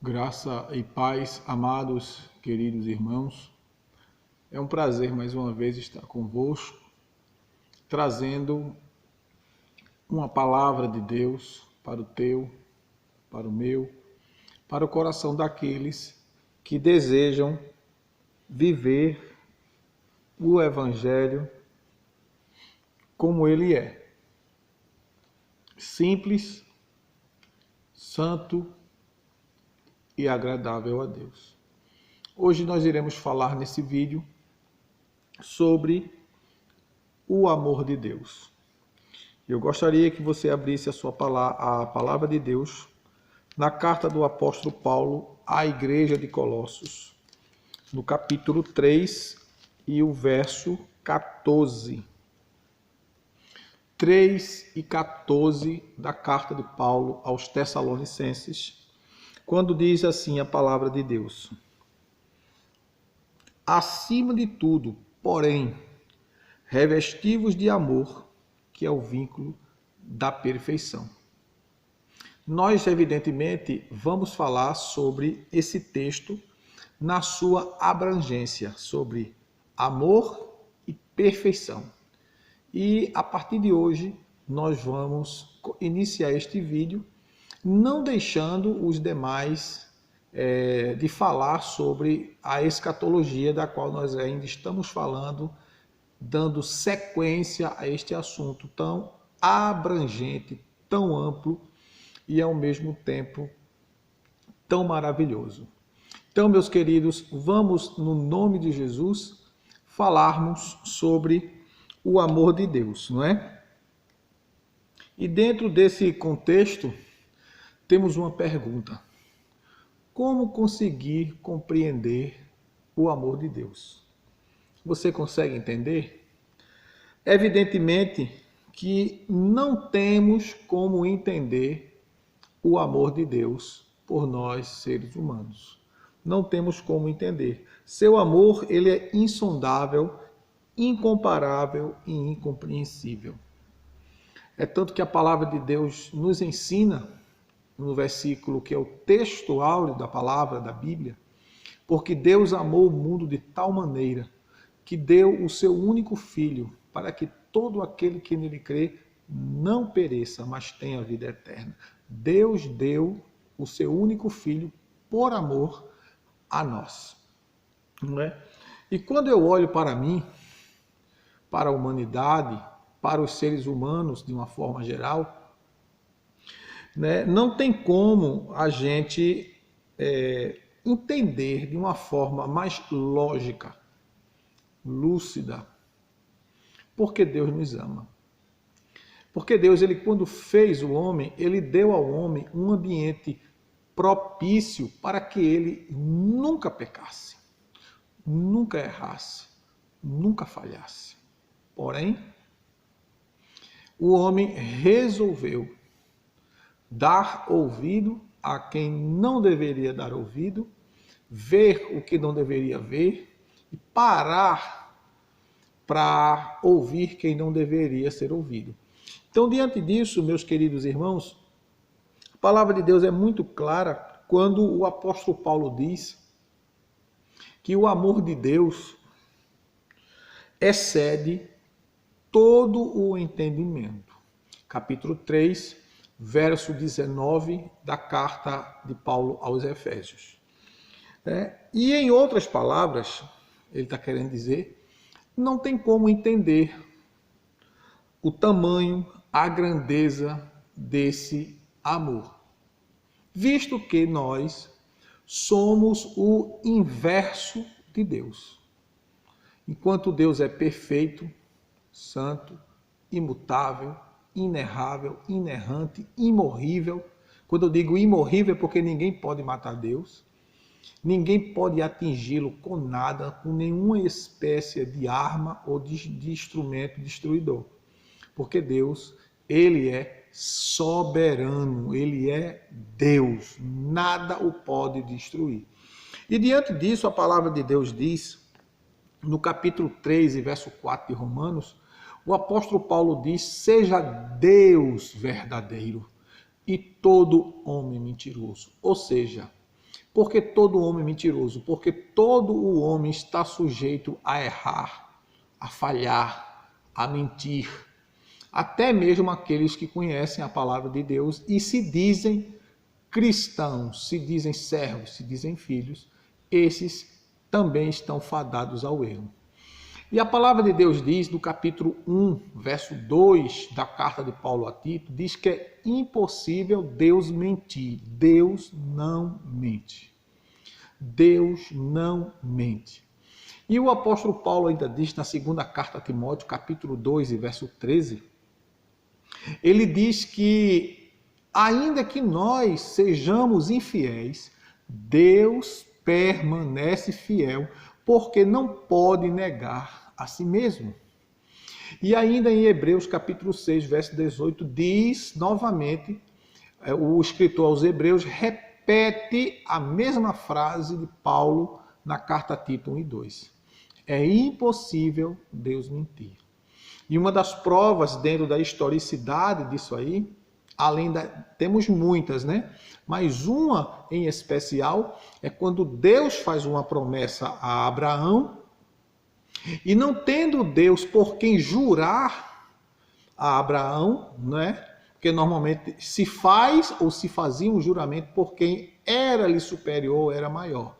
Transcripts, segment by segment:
Graça e paz, amados, queridos irmãos. É um prazer mais uma vez estar convosco, trazendo uma palavra de Deus para o teu, para o meu, para o coração daqueles que desejam viver o Evangelho como ele é. Simples, santo e agradável a Deus. Hoje nós iremos falar nesse vídeo sobre o amor de Deus. Eu gostaria que você abrisse a palavra de Deus na carta do apóstolo Paulo à igreja de Colossos, no capítulo 3 e o verso 14. 3 e 14 da carta de Paulo aos Tessalonicenses, quando diz assim a palavra de Deus: acima de tudo, porém, revestivos de amor, que é o vínculo da perfeição. Nós, evidentemente, vamos falar sobre esse texto na sua abrangência, sobre amor e perfeição. E a partir de hoje, nós vamos iniciar este vídeo, não deixando os demais de falar sobre a escatologia, da qual nós ainda estamos falando, dando sequência a este assunto tão abrangente, tão amplo e ao mesmo tempo tão maravilhoso. Então, meus queridos, vamos, no nome de Jesus, falarmos sobre o amor de Deus, não é? E dentro desse contexto, temos uma pergunta: como conseguir compreender o amor de Deus? Você consegue entender? Evidentemente que não temos como entender o amor de Deus por nós, seres humanos. Não temos como entender. Seu amor, ele é insondável, incomparável e incompreensível. É tanto que a palavra de Deus nos ensina, no versículo que é o texto áureo da palavra da Bíblia, porque Deus amou o mundo de tal maneira que deu o seu único filho, para que todo aquele que nele crê não pereça, mas tenha vida eterna. Deus deu o seu único filho por amor a nós. Não é? E quando eu olho para mim, para a humanidade, para os seres humanos de uma forma geral, né, não tem como a gente entender de uma forma mais lógica, lúcida, porque Deus nos ama. Porque Deus, ele quando fez o homem, ele deu ao homem um ambiente propício para que ele nunca pecasse, nunca errasse, nunca falhasse. Porém, o homem resolveu dar ouvido a quem não deveria dar ouvido, ver o que não deveria ver e parar para ouvir quem não deveria ser ouvido. Então, diante disso, meus queridos irmãos, a palavra de Deus é muito clara quando o apóstolo Paulo diz que o amor de Deus excede todo o entendimento. Capítulo 3, verso 19 da carta de Paulo aos Efésios. E em outras palavras, ele está querendo dizer, não tem como entender o tamanho, a grandeza desse amor, visto que nós somos o inverso de Deus. Enquanto Deus é perfeito, santo, imutável, inerrável, inerrante, imorrível. Quando eu digo imorrível é porque ninguém pode matar Deus, ninguém pode atingi-lo com nada, com nenhuma espécie de arma ou de instrumento destruidor. Porque Deus, ele é soberano, ele é Deus, nada o pode destruir. E diante disso, a palavra de Deus diz, no capítulo 3 e verso 4 de Romanos, o apóstolo Paulo diz, seja Deus verdadeiro e todo homem mentiroso. Ou seja, Porque todo homem é mentiroso, porque todo o homem está sujeito a errar, a falhar, a mentir. Até mesmo aqueles que conhecem a palavra de Deus e se dizem cristãos, se dizem servos, se dizem filhos, esses também estão fadados ao erro. E a palavra de Deus diz, no capítulo 1, verso 2 da carta de Paulo a Tito, diz que é impossível Deus mentir. Deus não mente. Deus não mente. E o apóstolo Paulo ainda diz na segunda carta a Timóteo, capítulo 2 e verso 13, ele diz que ainda que nós sejamos infiéis, Deus permanece fiel, porque não pode negar a si mesmo. E ainda em Hebreus capítulo 6, verso 18, diz novamente, o escritor aos Hebreus repete a mesma frase de Paulo na carta a Tito 1 e 2. É impossível Deus mentir. E uma das provas dentro da historicidade disso aí, temos muitas, né? Mas uma em especial é quando Deus faz uma promessa a Abraão e não tendo Deus por quem jurar a Abraão, né? Porque normalmente se faz ou se fazia um juramento por quem era-lhe superior, era maior.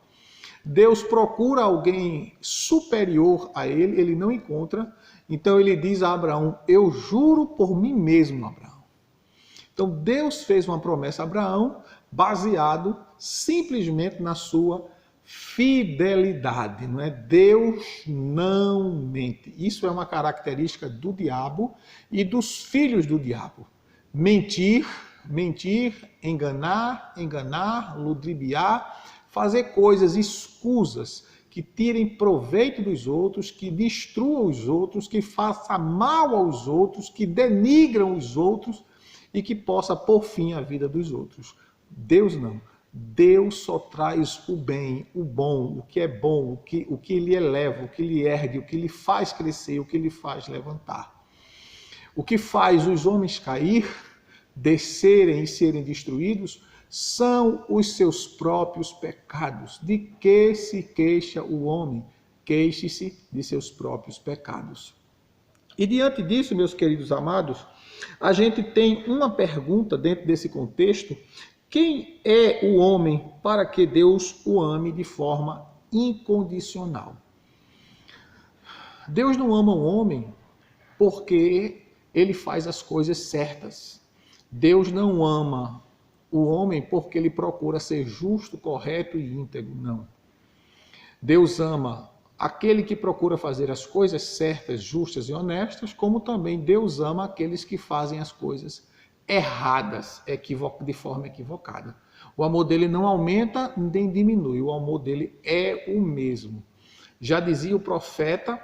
Deus procura alguém superior a ele, ele não encontra, então ele diz a Abraão, eu juro por mim mesmo, Abraão. Então Deus fez uma promessa a Abraão baseado simplesmente na sua fidelidade, não é? Deus não mente. Isso é uma característica do diabo e dos filhos do diabo. Mentir, enganar, ludibriar, fazer coisas escusas que tirem proveito dos outros, que destruam os outros, que façam mal aos outros, que denigram os outros e que possa pôr fim à vida dos outros. Deus não. Deus só traz o bem, o bom, o que é bom, o que lhe eleva, o que lhe ergue, o que lhe faz crescer, o que lhe faz levantar. O que faz os homens cair, descerem e serem destruídos, são os seus próprios pecados. De que se queixa o homem? Queixe-se de seus próprios pecados. E diante disso, meus queridos amados, a gente tem uma pergunta dentro desse contexto: quem é o homem para que Deus o ame de forma incondicional? Deus não ama o homem porque ele faz as coisas certas. Deus não ama o homem porque ele procura ser justo, correto e íntegro, não. Deus ama aquele que procura fazer as coisas certas, justas e honestas, como também Deus ama aqueles que fazem as coisas erradas, de forma equivocada. O amor dele não aumenta nem diminui, o amor dele é o mesmo. Já dizia o profeta,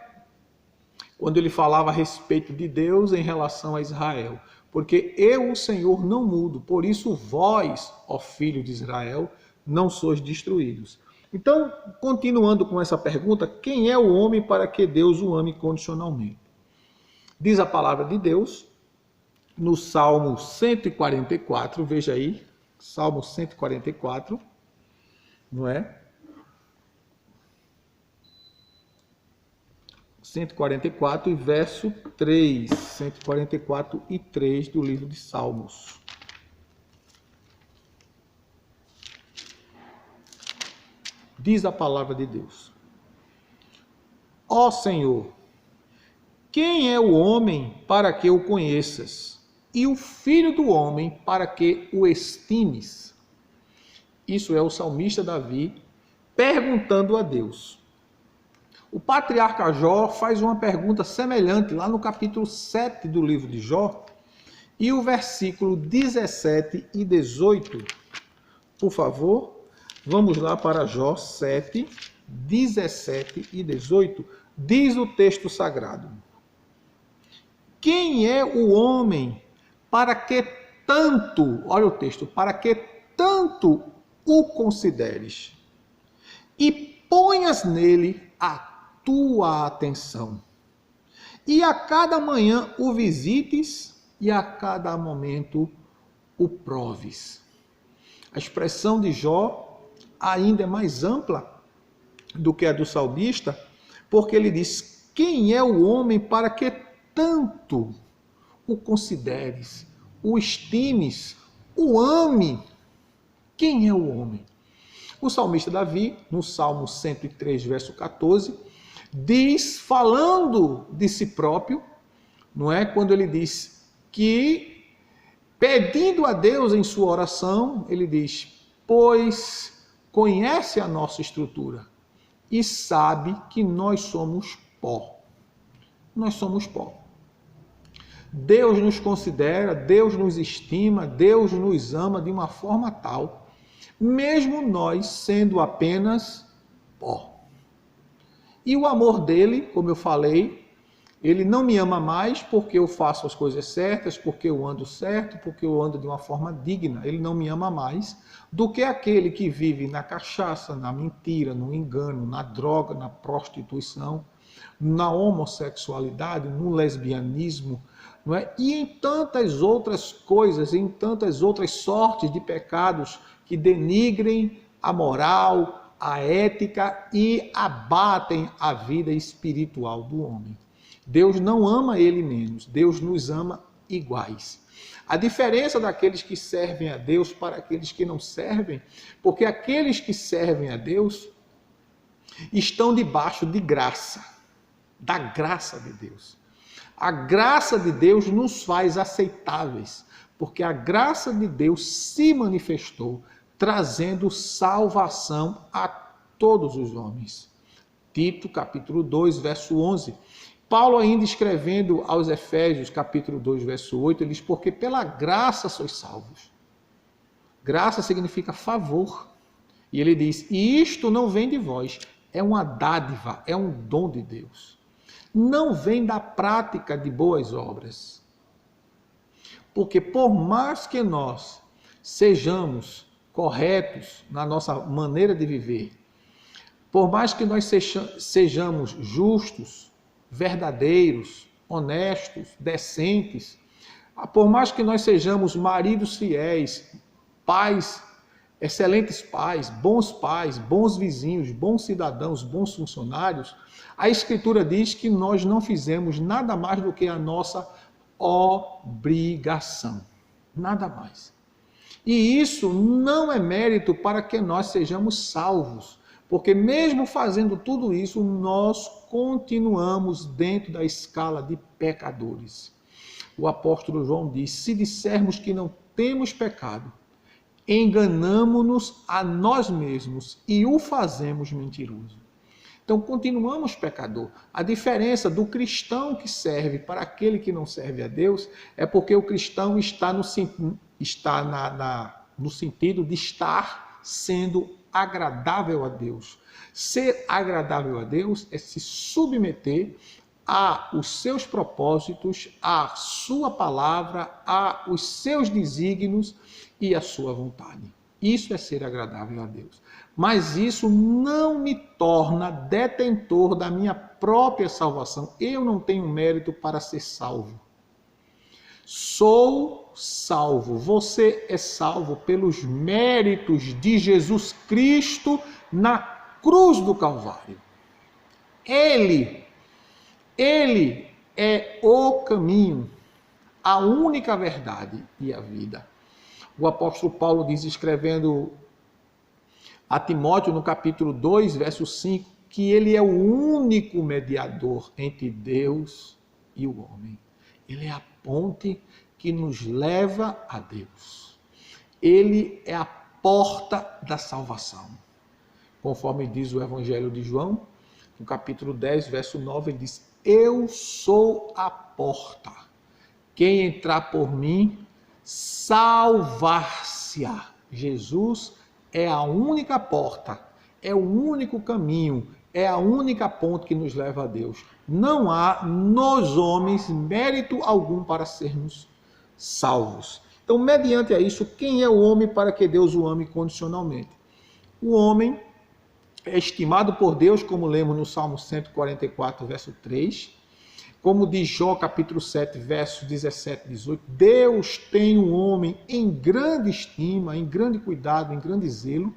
quando ele falava a respeito de Deus em relação a Israel, porque eu, o Senhor, não mudo, por isso vós, ó filho de Israel, não sois destruídos. Então, continuando com essa pergunta, quem é o homem para que Deus o ame condicionalmente? Diz a palavra de Deus, no Salmo 144, veja aí, Salmo 144, não é? 144 e verso 3, 144 e 3 do livro de Salmos. Diz a palavra de Deus: Ó Senhor, quem é o homem para que o conheças, e o filho do homem para que o estimes? Isso é o salmista Davi perguntando a Deus. O patriarca Jó faz uma pergunta semelhante lá no capítulo 7 do livro de Jó, e o versículo 17 e 18, por favor, vamos lá para Jó 7, 17 e 18, diz o texto sagrado: Quem é o homem para que tanto, olha o texto, para que tanto o consideres e ponhas nele a tua atenção, e a cada manhã o visites e a cada momento o proves. A expressão de Jó ainda é mais ampla do que a do salmista, porque ele diz: quem é o homem para que tanto o consideres, o estimes, o ame? Quem é o homem? O salmista Davi, no Salmo 103, verso 14, diz, falando de si próprio, não é? Quando ele diz que, pedindo a Deus em sua oração, ele diz: pois conhece a nossa estrutura e sabe que nós somos pó. Nós somos pó. Deus nos considera, Deus nos estima, Deus nos ama de uma forma tal, mesmo nós sendo apenas pó. E o amor dele, como eu falei, ele não me ama mais porque eu faço as coisas certas, porque eu ando certo, porque eu ando de uma forma digna. Ele não me ama mais do que aquele que vive na cachaça, na mentira, no engano, na droga, na prostituição, na homossexualidade, no lesbianismo, não é? E em tantas outras coisas, em tantas outras sortes de pecados que denigrem a moral, a ética e abatem a vida espiritual do homem. Deus não ama ele menos, Deus nos ama iguais. A diferença daqueles que servem a Deus para aqueles que não servem, porque aqueles que servem a Deus estão debaixo de graça, da graça de Deus. A graça de Deus nos faz aceitáveis, porque a graça de Deus se manifestou, trazendo salvação a todos os homens. Tito, capítulo 2, verso 11. Paulo, ainda escrevendo aos Efésios, capítulo 2, verso 8, ele diz: porque pela graça sois salvos. Graça significa favor. E ele diz: e isto não vem de vós, é uma dádiva, é um dom de Deus. Não vem da prática de boas obras. Porque por mais que nós sejamos corretos na nossa maneira de viver, por mais que nós sejamos justos, verdadeiros, honestos, decentes, por mais que nós sejamos maridos fiéis, pais, excelentes pais, bons vizinhos, bons cidadãos, bons funcionários, a Escritura diz que nós não fizemos nada mais do que a nossa obrigação. Nada mais. E isso não é mérito para que nós sejamos salvos, porque mesmo fazendo tudo isso, nós continuamos dentro da escala de pecadores. O apóstolo João diz: se dissermos que não temos pecado, enganamo-nos a nós mesmos e o fazemos mentiroso. Então continuamos pecador. A diferença do cristão que serve para aquele que não serve a Deus é porque o cristão está no sentido de estar sendo agradável a Deus. Ser agradável a Deus é se submeter aos seus propósitos, à sua palavra, aos seus desígnios e à sua vontade. Isso é ser agradável a Deus. Mas isso não me torna detentor da minha própria salvação. Eu não tenho mérito para ser salvo. Sou salvo. Você é salvo pelos méritos de Jesus Cristo na cruz do Calvário. Ele é o caminho, a única verdade e a vida. O apóstolo Paulo diz, escrevendo a Timóteo no capítulo 2, verso 5, que ele é o único mediador entre Deus e o homem. Ele é a ponte que nos leva a Deus. Ele é a porta da salvação. Conforme diz o Evangelho de João, no capítulo 10, verso 9, ele diz: eu sou a porta. Quem entrar por mim, salvar-se-á. Jesus é a única porta, é o único caminho, é a única ponte que nos leva a Deus. Não há nos homens mérito algum para sermos salvos. Então, mediante a isso, quem é o homem para que Deus o ame condicionalmente? O homem é estimado por Deus, como lemos no Salmo 144, verso 3, como diz Jó, capítulo 7, versos 17 e 18, Deus tem o homem em grande estima, em grande cuidado, em grande zelo.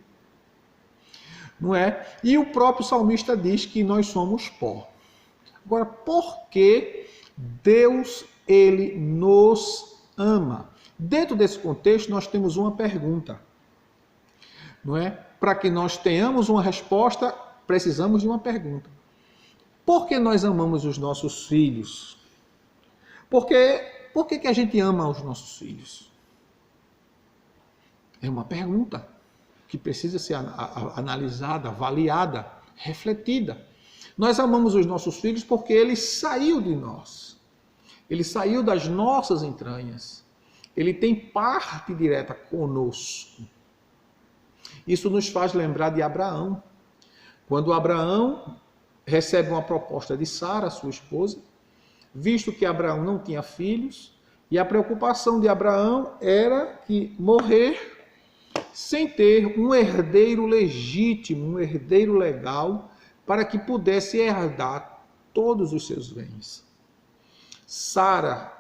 não é? E o próprio salmista diz que nós somos pó. Agora, por que Deus, ele nos ama? Dentro desse contexto, nós temos uma pergunta, não é? Para que nós tenhamos uma resposta, precisamos de uma pergunta. Por que nós amamos os nossos filhos? Por que a gente ama os nossos filhos? É uma pergunta que precisa ser analisada, avaliada, refletida. Nós amamos os nossos filhos porque ele saiu de nós. Ele saiu das nossas entranhas. Ele tem parte direta conosco. Isso nos faz lembrar de Abraão. Quando Abraão recebe uma proposta de Sara, sua esposa, visto que Abraão não tinha filhos, e a preocupação de Abraão era que morrer sem ter um herdeiro legítimo, um herdeiro legal, para que pudesse herdar todos os seus bens. Sara,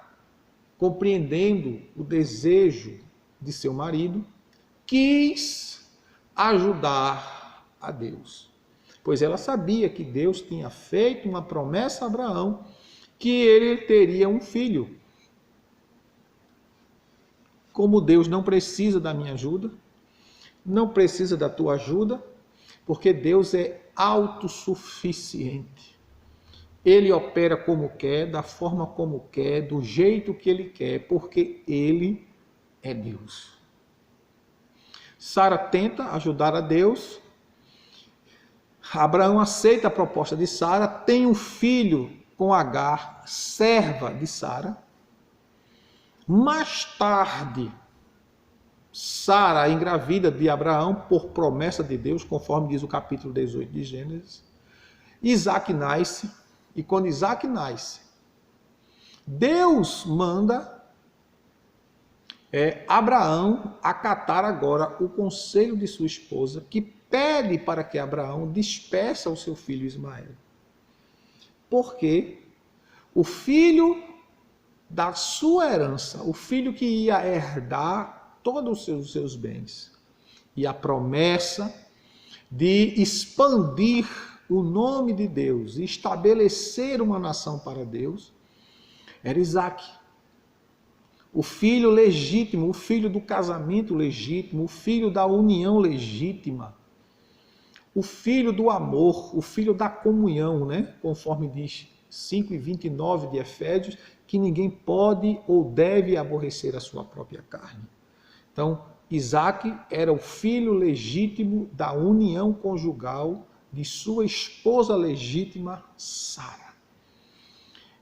compreendendo o desejo de seu marido, quis ajudar a Deus, pois ela sabia que Deus tinha feito uma promessa a Abraão, que ele teria um filho. Como Deus não precisa da minha ajuda, não precisa da tua ajuda, porque Deus é autossuficiente. Ele opera como quer, da forma como quer, do jeito que ele quer, porque ele é Deus. Sara tenta ajudar a Deus. Abraão aceita a proposta de Sara, tem um filho com Agar, serva de Sara. Mais tarde, Sara engravida de Abraão por promessa de Deus, conforme diz o capítulo 18 de Gênesis. Isaac nasce, e quando Isaac nasce, Deus manda Abraão acatar agora o conselho de sua esposa, que pede para que Abraão despeça o seu filho Ismael. Porque o filho da sua herança, o filho que ia herdar todos os seus bens, e a promessa de expandir o nome de Deus e estabelecer uma nação para Deus, era Isaac. O filho legítimo, o filho do casamento legítimo, o filho da união legítima, o filho do amor, o filho da comunhão, né? Conforme diz 5:29 de Efésios, que ninguém pode ou deve aborrecer a sua própria carne. Então, Isaac era o filho legítimo da união conjugal de sua esposa legítima, Sara.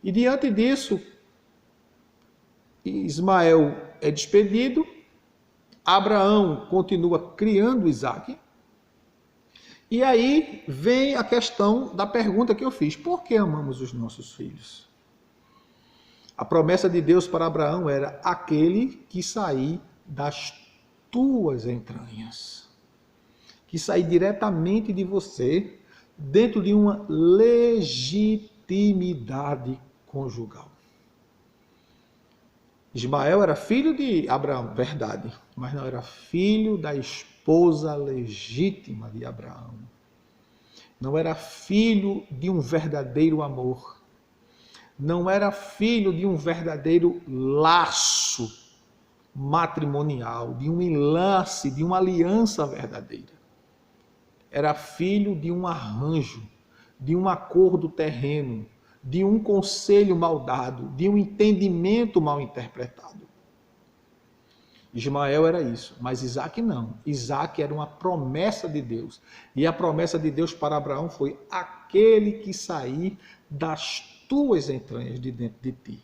E diante disso, Ismael é despedido, Abraão continua criando Isaac, e aí vem a questão da pergunta que eu fiz: por que amamos os nossos filhos? A promessa de Deus para Abraão era: aquele que sair das tuas entranhas, que sair diretamente de você, dentro de uma legitimidade conjugal. Ismael era filho de Abraão, verdade, mas não era filho da esposa legítima de Abraão. Não era filho de um verdadeiro amor. Não era filho de um verdadeiro laço matrimonial, de um enlace, de uma aliança verdadeira. Era filho de um arranjo, de um acordo terreno, de um conselho mal dado, de um entendimento mal interpretado. Ismael era isso, mas Isaac não. Isaac era uma promessa de Deus. E a promessa de Deus para Abraão foi: aquele que sair das tuas entranhas de dentro de ti.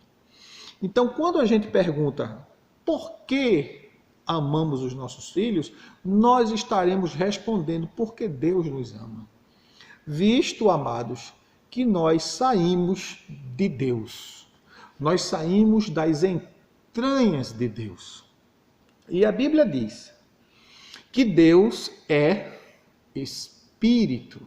Então, quando a gente pergunta por que amamos os nossos filhos, nós estaremos respondendo porque Deus nos ama. Visto, amados, que nós saímos de Deus. Nós saímos das entranhas de Deus. E a Bíblia diz que Deus é Espírito.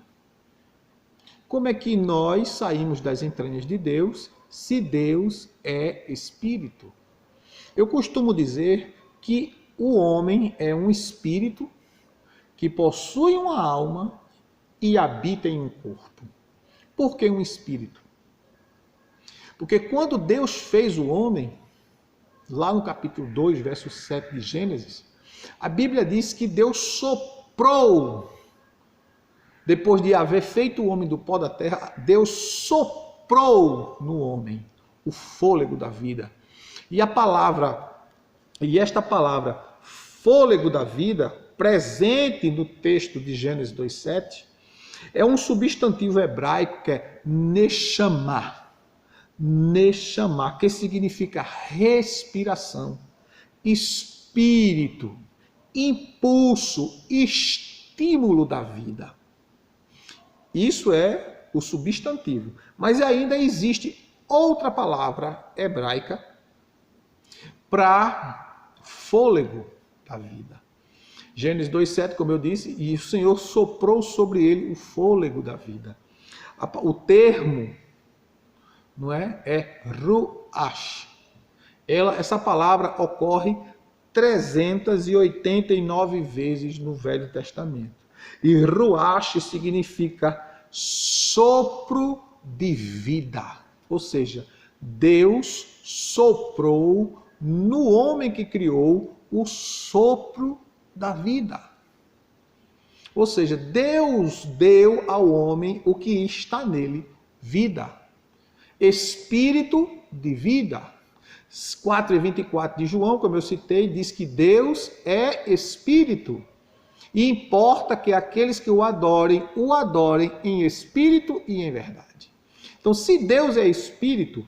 Como é que nós saímos das entranhas de Deus se Deus é Espírito? Eu costumo dizer que o homem é um espírito que possui uma alma e habita em um corpo. Por que um espírito? Porque quando Deus fez o homem, lá no capítulo 2, verso 7 de Gênesis, a Bíblia diz que Deus soprou, depois de haver feito o homem do pó da terra, Deus soprou no homem o fôlego da vida. E esta palavra, fôlego da vida, presente no texto de Gênesis 2:7, é um substantivo hebraico que é neshama. Neshama, que significa respiração, espírito, impulso, estímulo da vida. Isso é o substantivo. Mas ainda existe outra palavra hebraica para fôlego da vida. Gênesis 2:7, como eu disse, e o Senhor soprou sobre ele o fôlego da vida. O termo, não é ruach. Essa palavra ocorre 389 vezes no Velho Testamento. E ruach significa sopro de vida. Ou seja, Deus soprou no homem que criou o sopro da vida. Ou seja, Deus deu ao homem o que está nele, vida. Espírito de vida. 4:24 de João, como eu citei, diz que Deus é espírito. E importa que aqueles que o adorem em espírito e em verdade. Então, se Deus é espírito,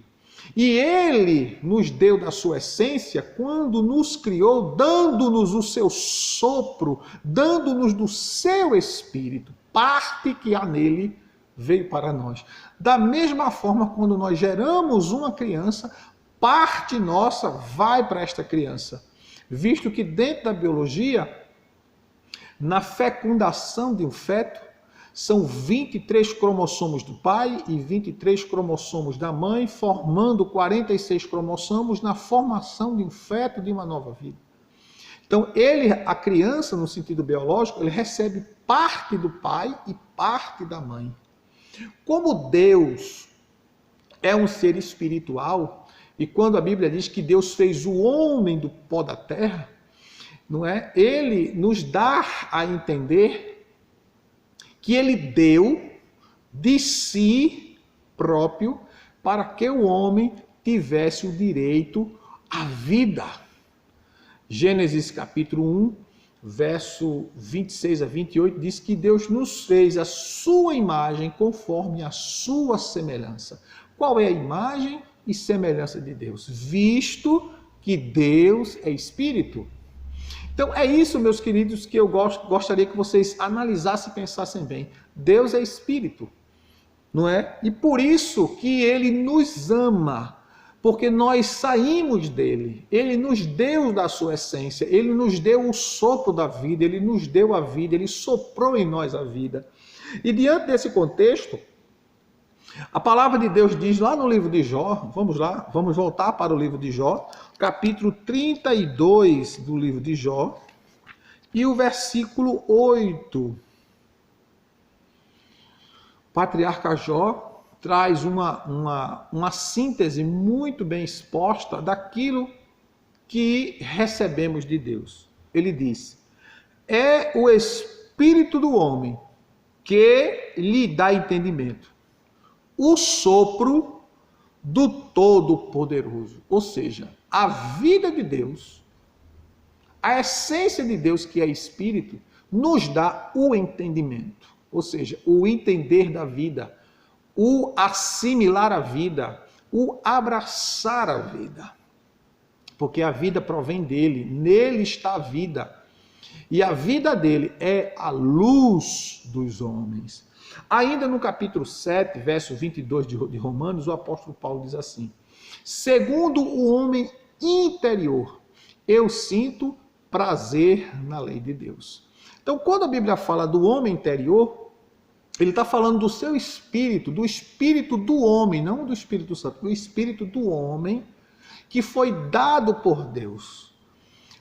e Ele nos deu da sua essência, quando nos criou, dando-nos o seu sopro, dando-nos do seu espírito, parte que há nele veio para nós. Da mesma forma, quando nós geramos uma criança, parte nossa vai para esta criança. Visto que dentro da biologia, na fecundação de um feto, são 23 cromossomos do pai e 23 cromossomos da mãe, formando 46 cromossomos na formação de um feto, de uma nova vida. Então, a criança, no sentido biológico, ele recebe parte do pai e parte da mãe. Como Deus é um ser espiritual, e quando a Bíblia diz que Deus fez o homem do pó da terra, não é? Ele nos dá a entender que ele deu de si próprio para que o homem tivesse o direito à vida. Gênesis capítulo 1, verso 26 a 28, diz que Deus nos fez a sua imagem conforme a sua semelhança. Qual é a imagem e semelhança de Deus? Visto que Deus é espírito. Então é isso, meus queridos, que eu gostaria que vocês analisassem e pensassem bem. Deus é espírito, não é? E por isso que ele nos ama, porque nós saímos dele. Ele nos deu da sua essência, ele nos deu o sopro da vida, ele nos deu a vida, ele soprou em nós a vida. E diante desse contexto, a palavra de Deus diz lá no livro de Jó, vamos lá, vamos voltar para o livro de Jó, capítulo 32 do livro de Jó, e o versículo 8. O patriarca Jó traz uma síntese muito bem exposta daquilo que recebemos de Deus. Ele diz: é o espírito do homem que lhe dá entendimento, o sopro do Todo-Poderoso. Ou seja, a vida de Deus, a essência de Deus, que é espírito, nos dá o entendimento. Ou seja, o entender da vida, o assimilar a vida, o abraçar a vida. Porque a vida provém dele, nele está a vida. E a vida dele é a luz dos homens. Ainda no capítulo 7, verso 22 de Romanos, o apóstolo Paulo diz assim: segundo o homem interior, eu sinto prazer na lei de Deus. Então, quando a Bíblia fala do homem interior, ele está falando do seu espírito, do espírito do homem, não do Espírito Santo, do espírito do homem que foi dado por Deus.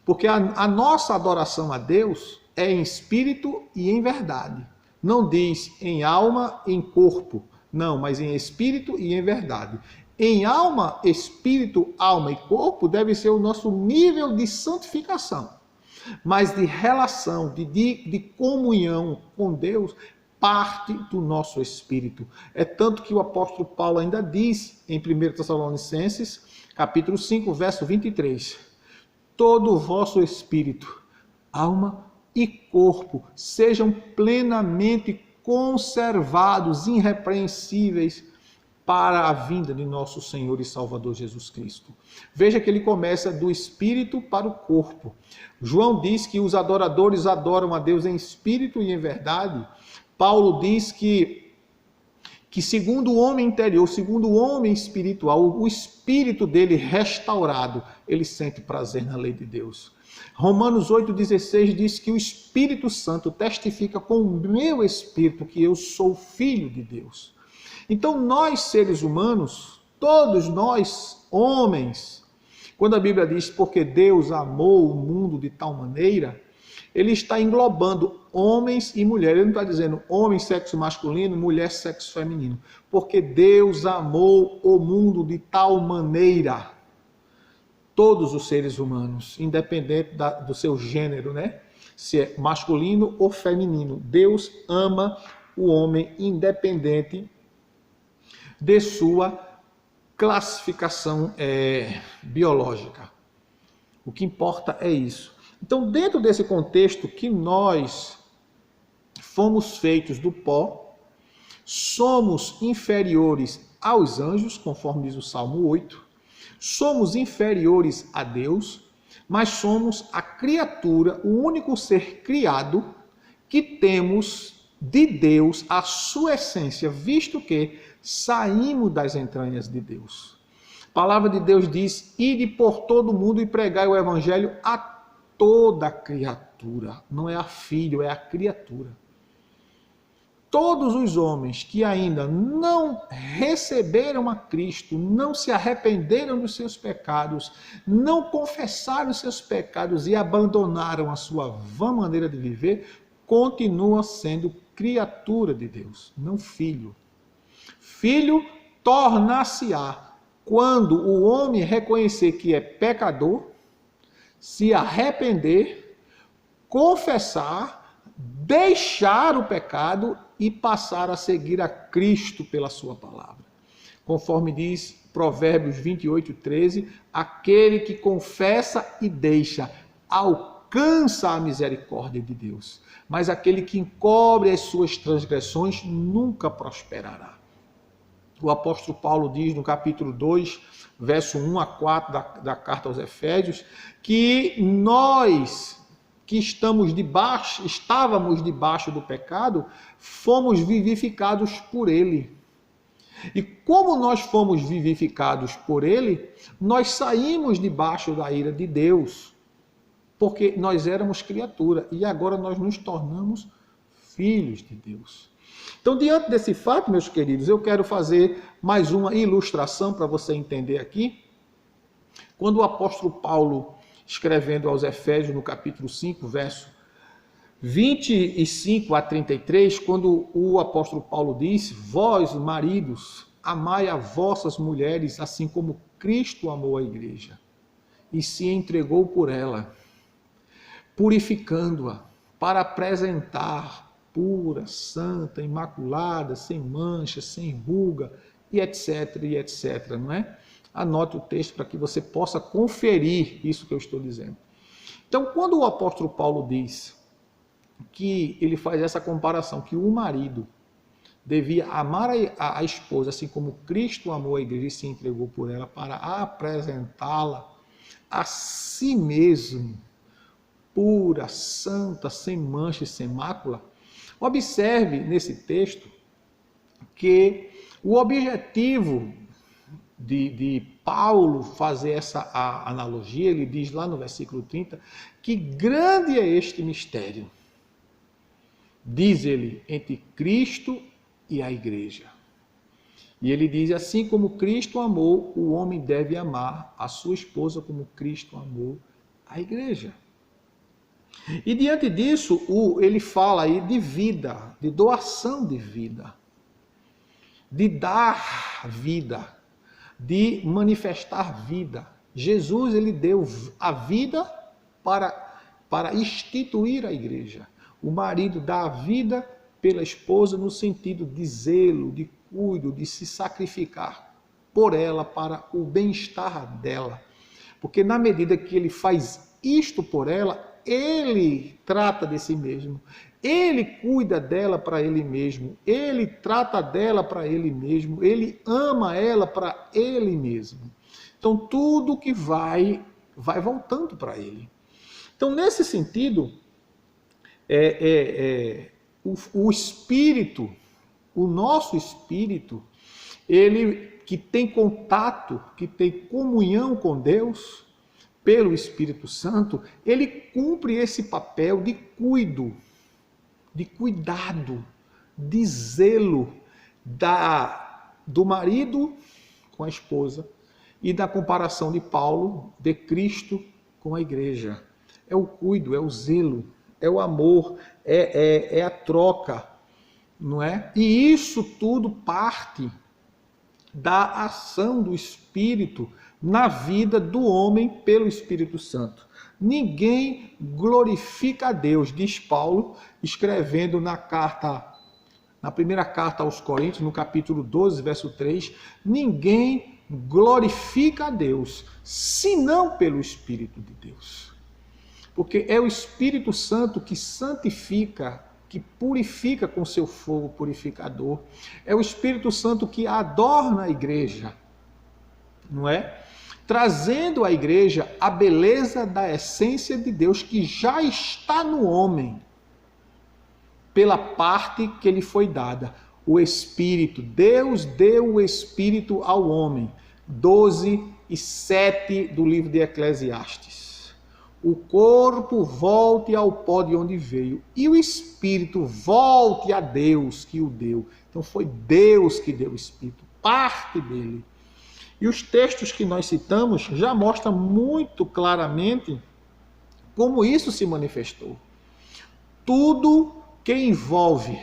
Porque a nossa adoração a Deus é em espírito e em verdade. Não diz em alma, em corpo, não, mas em espírito e em verdade. Em alma, espírito, alma e corpo deve ser o nosso nível de santificação. Mas de relação, de comunhão com Deus, parte do nosso espírito. É tanto que o apóstolo Paulo ainda diz em 1 Tessalonicenses, capítulo 5, verso 23, todo o vosso espírito, alma e corpo sejam plenamente conservados, irrepreensíveis, para a vinda de nosso Senhor e Salvador Jesus Cristo. Veja que ele começa do espírito para o corpo. João diz que os adoradores adoram a Deus em espírito e em verdade. Paulo diz que segundo o homem interior, segundo o homem espiritual, o espírito dele restaurado, ele sente prazer na lei de Deus. Romanos 8,16 diz que o Espírito Santo testifica com o meu espírito que eu sou filho de Deus. Então nós, seres humanos, todos nós, homens, quando a Bíblia diz porque Deus amou o mundo de tal maneira, ele está englobando homens e mulheres. Ele não está dizendo homem, sexo masculino, mulher, sexo feminino. Porque Deus amou o mundo de tal maneira. Todos os seres humanos, independente do seu gênero, né? Se é masculino ou feminino. Deus ama o homem independente de sua classificação biológica. O que importa é isso. Então, dentro desse contexto que nós fomos feitos do pó, somos inferiores aos anjos, conforme diz o Salmo 8, somos inferiores a Deus, mas somos a criatura, o único ser criado que temos de Deus a sua essência, visto que saímos das entranhas de Deus. A palavra de Deus diz, ide por todo o mundo e pregai o evangelho a toda criatura. Não é a filho, é a criatura. Todos os homens que ainda não receberam a Cristo, não se arrependeram dos seus pecados, não confessaram os seus pecados e abandonaram a sua vã maneira de viver, continuam sendo criatura de Deus, não filho. Filho tornar-se-á quando o homem reconhecer que é pecador, se arrepender, confessar, deixar o pecado e passar a seguir a Cristo pela sua palavra. Conforme diz Provérbios 28:13, aquele que confessa e deixa alcança a misericórdia de Deus, mas aquele que encobre as suas transgressões nunca prosperará. O apóstolo Paulo diz no capítulo 2, verso 1 a 4 da carta aos Efésios, que nós que estávamos debaixo do pecado, fomos vivificados por ele. E como nós fomos vivificados por ele, nós saímos debaixo da ira de Deus, porque nós éramos criatura e agora nós nos tornamos filhos de Deus. Então, diante desse fato, meus queridos, eu quero fazer mais uma ilustração para você entender aqui. Quando o apóstolo Paulo, escrevendo aos Efésios, no capítulo 5, verso 25 a 33, quando o apóstolo Paulo diz, vós, maridos, amai a vossas mulheres, assim como Cristo amou a igreja e se entregou por ela, purificando-a, para apresentar pura, santa, imaculada, sem mancha, sem ruga, e etc, não é? Anote o texto para que você possa conferir isso que eu estou dizendo. Então, quando o apóstolo Paulo diz que ele faz essa comparação, que o marido devia amar a esposa, assim como Cristo amou a igreja e se entregou por ela, para apresentá-la a si mesmo, pura, santa, sem mancha e sem mácula. Observe nesse texto que o objetivo de Paulo fazer essa analogia, ele diz lá no versículo 30, que grande é este mistério, diz ele, entre Cristo e a igreja. E ele diz, assim como Cristo amou, o homem deve amar a sua esposa como Cristo amou a igreja. E diante disso, ele fala aí de vida, de doação de vida, de dar vida, de manifestar vida. Jesus, ele deu a vida para instituir a igreja. O marido dá a vida pela esposa no sentido de zelo, de cuido, de se sacrificar por ela, para o bem-estar dela. Porque na medida que ele faz isto por ela, ele trata de si mesmo, ele cuida dela para ele mesmo, ele trata dela para ele mesmo, ele ama ela para ele mesmo. Então tudo que vai voltando para ele. Então nesse sentido, o espírito, o nosso espírito, ele que tem contato, que tem comunhão com Deus, pelo Espírito Santo, ele cumpre esse papel de cuidado, de zelo do marido com a esposa e da comparação de Paulo, de Cristo com a igreja. É o cuido, é o zelo, é o amor, é a troca, não é? E isso tudo parte da ação do Espírito na vida do homem pelo Espírito Santo. Ninguém glorifica a Deus, diz Paulo, escrevendo na primeira carta aos Coríntios, no capítulo 12, verso 3, ninguém glorifica a Deus, senão pelo Espírito de Deus. Porque é o Espírito Santo que santifica, que purifica com seu fogo purificador. É o Espírito Santo que adorna a igreja, não é? Trazendo à igreja a beleza da essência de Deus que já está no homem, pela parte que lhe foi dada. O Espírito, Deus deu o Espírito ao homem. 12:7 do livro de Eclesiastes. O corpo volte ao pó de onde veio, e o Espírito volte a Deus que o deu. Então foi Deus que deu o Espírito, parte dele. E os textos que nós citamos já mostram muito claramente como isso se manifestou. Tudo que envolve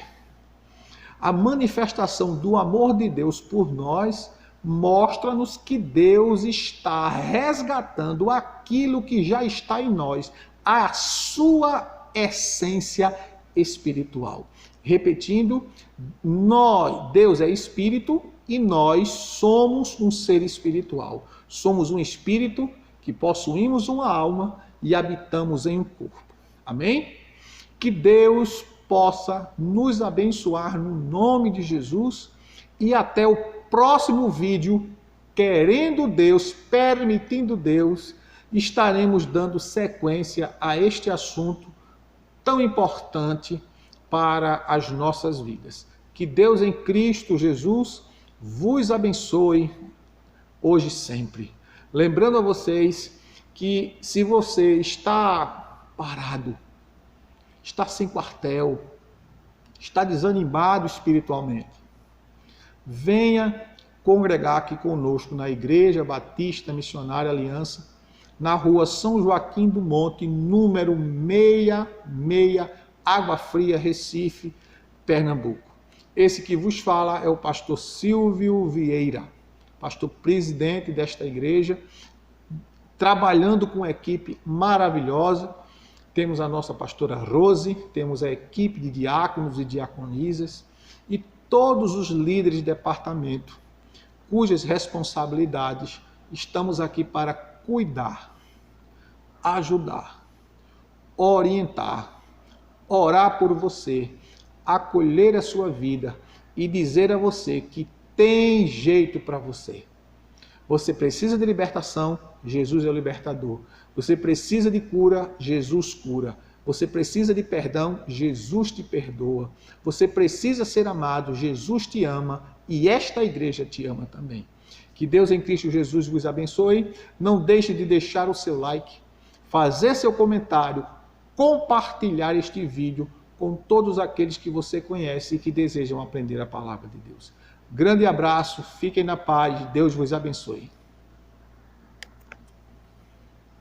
a manifestação do amor de Deus por nós mostra-nos que Deus está resgatando aquilo que já está em nós, a sua essência espiritual. Repetindo, Deus é espírito e nós somos um ser espiritual. Somos um espírito que possuímos uma alma e habitamos em um corpo. Amém? Que Deus possa nos abençoar no nome de Jesus e até o próximo vídeo, querendo Deus, permitindo Deus, estaremos dando sequência a este assunto tão importante para as nossas vidas. Que Deus em Cristo Jesus vos abençoe hoje e sempre. Lembrando a vocês que se você está parado, está sem quartel, está desanimado espiritualmente, venha congregar aqui conosco na Igreja Batista Missionária Aliança, na rua São Joaquim do Monte, número 66, Água Fria, Recife, Pernambuco. Esse que vos fala é o pastor Silvio Vieira, pastor presidente desta igreja, trabalhando com uma equipe maravilhosa. Temos a nossa pastora Rose, temos a equipe de diáconos e diaconisas e todos os líderes de departamento, cujas responsabilidades estamos aqui para cuidar, ajudar, orientar, orar por você, acolher a sua vida e dizer a você que tem jeito para você. Você precisa de libertação, Jesus é o libertador. Você precisa de cura, Jesus cura. Você precisa de perdão, Jesus te perdoa. Você precisa ser amado, Jesus te ama e esta igreja te ama também. Que Deus em Cristo Jesus vos abençoe. Não deixe de deixar o seu like, fazer seu comentário, compartilhar este vídeo com todos aqueles que você conhece e que desejam aprender a palavra de Deus. Grande abraço, fiquem na paz, Deus vos abençoe.